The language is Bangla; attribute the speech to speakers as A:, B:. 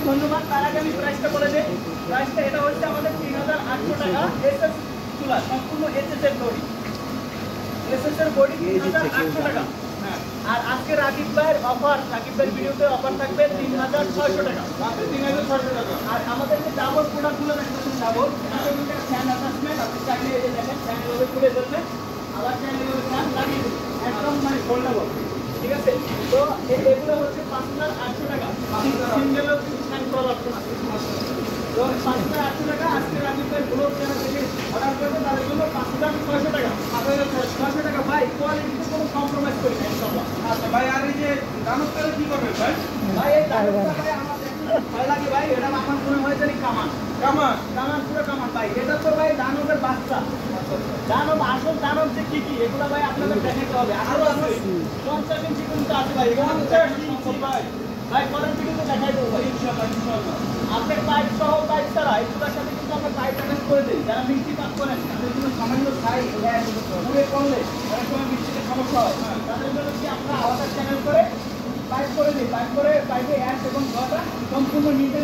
A: ধন্যবাদ। তার আগে আমি প্রাইসটা বলে দিই। প্রাইসটা এটা হচ্ছে আমাদের ৩৮০০ টাকা এসএস চুলা, সম্পূর্ণ এসএস এর বডি। এসএস এর বডি ৩৮০০ টাকা। আর আজকে রাকিব ভাইয়ের অফার, রাকিব ভাইয়ের ভিডিওতে অফার থাকবে ৩৬০০ টাকা, মাত্র ৩৬০০ টাকা। আর আমাদের যে ডাবল প্রোডাক্টগুলো দেখতেছেন, ডাবল ফ্যান অ্যাটাচমেন্ট, আপনি চাইলে এই যে দেখেন ফ্যান এভাবে খুলে ধরবেন, আবার ফ্যান এভাবে ফ্যান লাগিয়ে দেবেন, একদম মানে ফোল্ডেবল। ঠিক আছে, তো এগুলো হচ্ছে ৫৮০০ টাকা। সিঙ্গেলও ফ্যান করার অপশন আছে। তো ৫৮০০ টাকা আজকে রাকিব ভাই ব্লগ চ্যানেল থেকে অর্ডার করবেন, তাদের জন্য ৫৬০০ টাকা। ৬০০ টাকা ভাই, কোয়ালিটিতে কোনো কম্প্রোমাইজ করি না ইনশাআল্লাহ।
B: আচ্ছা ভাই, আর এই যে দানবটারে কি করবেন ভাই?
A: ভাই এই দানবটা ভাই আমার ভয় লাগে ভাই, এটা আমার মনে হয় জানি কামান।
B: কামান?
A: কামান, পুরো কামান ভাই। এটা তো ভাই দানবের বাচ্চা। দানব, আসল দানব যে কি কি এগুলো ভাই আপনাদের দেখাতে হবে। আরো আছে 50 ইঞ্চি কিন্তু আছে ভাই, এগুলো 50 ইঞ্চি ভাই। ভাই পরের ভিডিওতে দেখাই দেবো ভাই ইনশাআল্লাহ। আপনার পাইপ সহ পাইপ ছাড়া এগুলোর সাথে কিন্তু আমরা পাইপ অ্যাটাচ করে দিই। যারা মিষ্টি পাক করেন তাদের জন্য সামান্য ছাই পুড়ে করলে অনেক সময় মিষ্টিতে সমস্যা হয়, তাদের জন্য কি আমরা আলাদা চ্যানেল করে পাইপ করে দিই। পাইপ করে পাইপে অ্যাশ এবং জলটা সম্পূর্ণ নিতে